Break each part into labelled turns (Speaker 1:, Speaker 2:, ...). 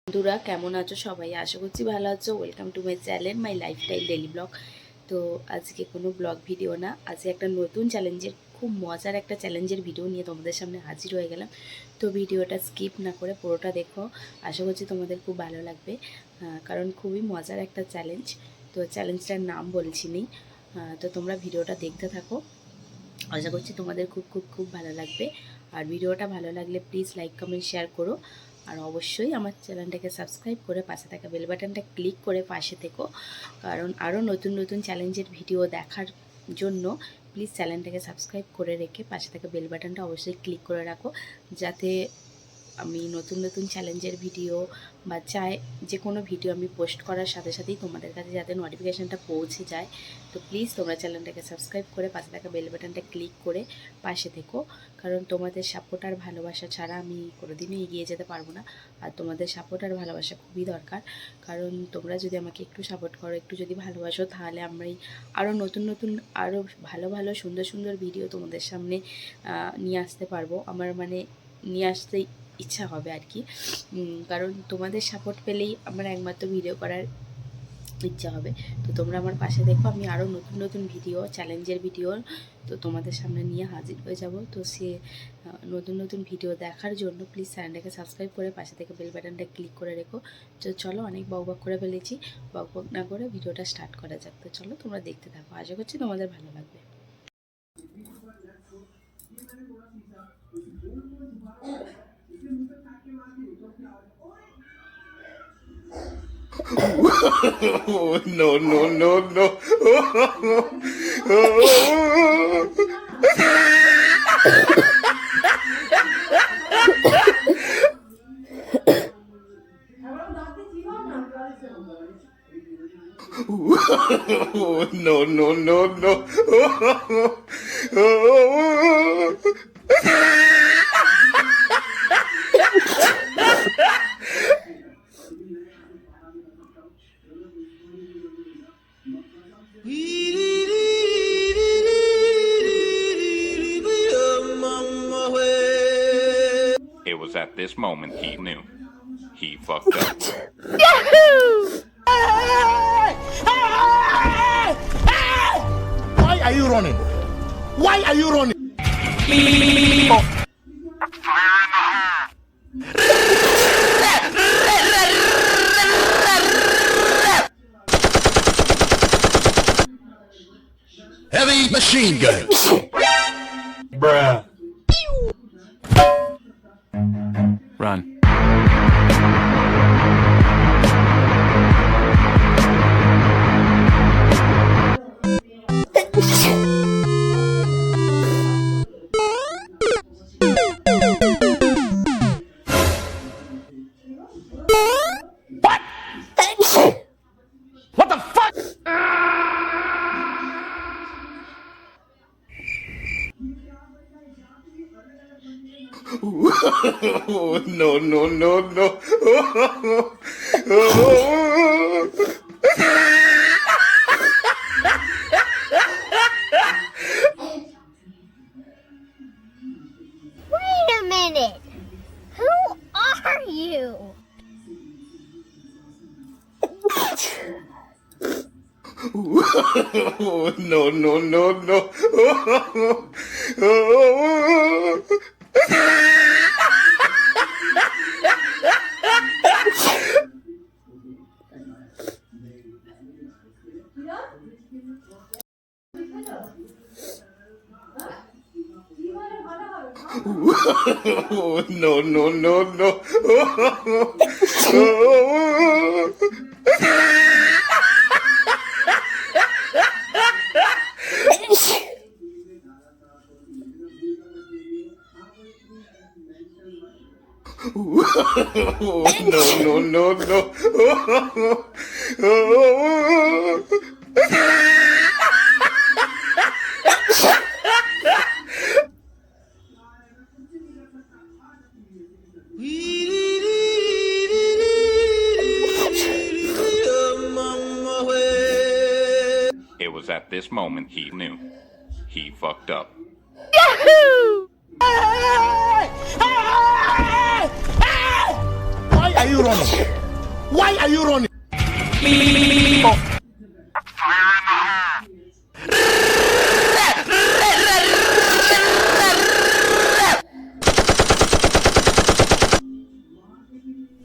Speaker 1: বন্ধুরা কেমন আছো সবাই? আশা করছি ভালো আছো। Welcome to my channel my lifestyle daily blog. তো আজকে কোনো ব্লগ ভিডিও না, আজকে একটা নতুন চ্যালেঞ্জের, খুব মজার একটা চ্যালেঞ্জের ভিডিও নিয়ে তোমাদের সামনে হাজির হয়ে গেলাম। তো ভিডিওটা স্কিপ না করে পুরোটা দেখো, আশা করছি তোমাদের খুব ভালো লাগবে, কারণ খুবই মজার একটা চ্যালেঞ্জ। তো চ্যালেঞ্জটার নাম বলছি নি, তো তোমরা ভিডিওটা দেখতে থাকো, আশা করছি তোমাদের খুব খুব খুব ভালো লাগবে। আর ভিডিওটা ভালো লাগলে প্লিজ লাইক কমেন্ট শেয়ার করো, আর অবশ্যই আমার চ্যানেলটাকে সাবস্ক্রাইব করে পাশে থাকা বেল বাটনটা ক্লিক করে পাশে থেকো, কারণ আরও নতুন নতুন চ্যালেঞ্জের ভিডিও দেখার জন্য প্লিজ চ্যানেলটাকে সাবস্ক্রাইব করে রেখে পাশে থাকা বেল বাটনটা অবশ্যই ক্লিক করে রাখো, যাতে আমি নতুন নতুন চ্যালেঞ্জের ভিডিও বা যে কোনো ভিডিও আমি পোস্ট করার সাথে সাথেই তোমাদের কাছে যাতে নোটিফিকেশানটা পৌঁছে যায়। তো প্লিজ তোমরা চ্যানেলটাকে সাবস্ক্রাইব করে পাশে থাকা বেল বাটনটা ক্লিক করে পাশে থেকো, কারণ তোমাদের সাপোর্ট আর ভালোবাসা ছাড়া আমি কোনোদিনই এগিয়ে যেতে পারবো না। আর তোমাদের সাপোর্ট আর ভালোবাসা খুবই দরকার, কারণ তোমরা যদি আমাকে একটু সাপোর্ট করো, একটু যদি ভালোবাসো, তাহলে আমরাই আরও নতুন নতুন, আরও ভালো ভালো সুন্দর সুন্দর ভিডিও তোমাদের সামনে নিয়ে আসতে পারবো। আমার নিয়ে আসতে ইচ্ছা হবে আর কি, কারণ তোমাদের সাপোর্ট পেলেই আমার একমাত্র ভিডিও করার ইচ্ছা হবে। তো তোমরা আমার পাশে দেখো, আমি আরও নতুন নতুন ভিডিও, চ্যালেঞ্জের ভিডিও তো তোমাদের সামনে নিয়ে হাজির হয়ে যাব। তো সে নতুন নতুন ভিডিও দেখার জন্য প্লিজ চ্যানেলটাকে সাবস্ক্রাইব করে পাশে থেকে বেল বাটনটা ক্লিক করে রেখো। তো চলো, অনেক বকবক করে ফেলেছি, বকবক না করে ভিডিওটা স্টার্ট করা যাক। তো চলো তোমরা দেখতে থাকো, আশা করছি তোমাদের ভালো লাগবে।
Speaker 2: No, no, no, no. No, no, no, no. It was at this moment he knew. He fucked up.
Speaker 3: Yahoo!
Speaker 4: Why are you running? Why are you running? Heavy machine gun. Bruh.
Speaker 2: Run.
Speaker 4: What the fuck?
Speaker 2: No, no, no, no.
Speaker 3: Wait a minute. Who are you?
Speaker 2: No, no, no, no. No, no, no, no. No, no, no, no. It was at this moment he knew. He fucked up.
Speaker 3: Yahoo!
Speaker 4: Why are you running? Why are you running?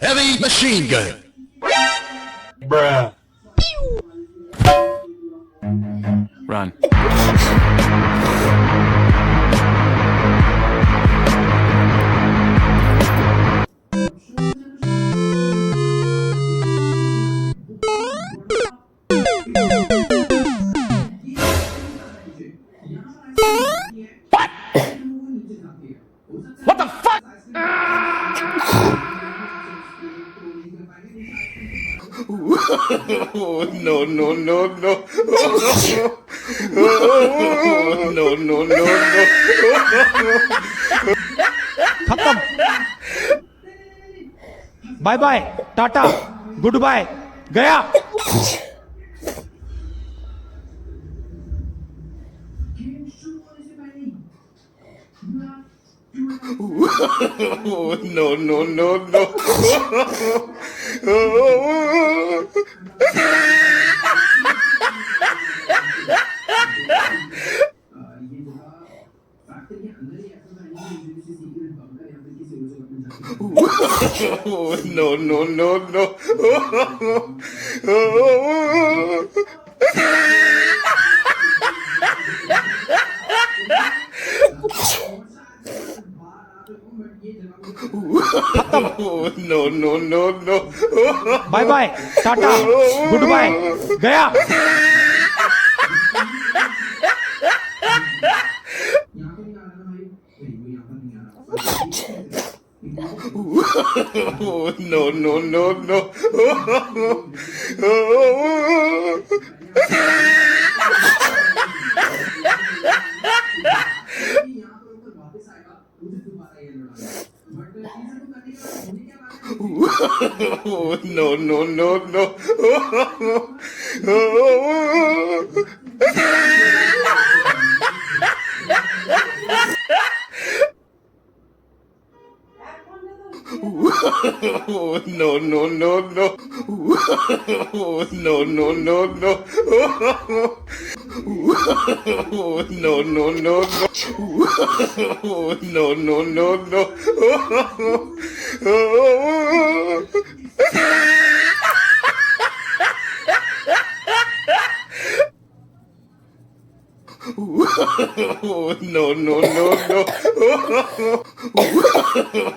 Speaker 4: Heavy machine gun. Bruh.
Speaker 5: Run.
Speaker 4: What the fuck? Oh, no, no, no, no. Oh, no, no, no, no.
Speaker 6: खत्म bye bye tata goodbye गया
Speaker 4: Oh, no, no, no, no. Oh. Oh, no, no, no, no. Oh. Oh, no, no, no, no.
Speaker 6: Bye bye tata goodbye गया
Speaker 4: Oh, no, no, no, no. Oh. Oh, no, no, no, no. Oh. Oh, no, no, no, no. Oh, no, no, no, no. Oh, no, no, no, no. Oh, no, no, no, no. Oh. Oh, no, no, no, no.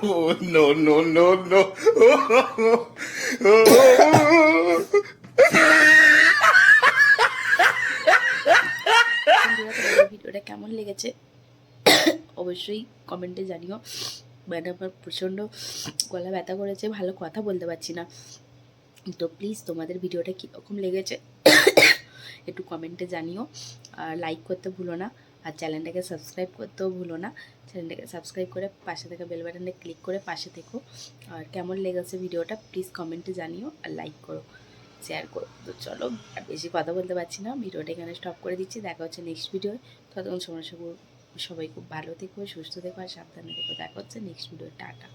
Speaker 4: Oh, no, no, no, no. Oh.
Speaker 1: ভিডিওটা কেমন লেগেছে অবশ্যই কমেন্টে জানিও। মানে আমার প্রচণ্ড গলা ব্যথা করেছে, ভালো কথা বলতে পারছি না। তো প্লিজ তোমাদের ভিডিওটা কীরকম লেগেছে একটু কমেন্টে জানিও। আর লাইক করতে ভুলো না, আর চ্যানেলটাকে সাবস্ক্রাইব করতেও ভুলো না। চ্যানেলটাকে সাবস্ক্রাইব করে পাশে থাকা বেল বাটনে ক্লিক করে পাশে থেকো। আর কেমন লেগেছে ভিডিওটা প্লিজ কমেন্টে জানিও, আর লাইক করো, শেয়ার করো। তো চলো আর বেশি কথা বলতে পারছি না, ভিডিওটা এখানে স্টপ করে দিচ্ছি। দেখা হচ্ছে নেক্সট ভিডিও। ততক্ষণ সবাই খুব ভালো থেকো, সুস্থ থেকো আর সাবধানে থেকো। দেখা হচ্ছে নেক্সট ভিডিও। টাটা।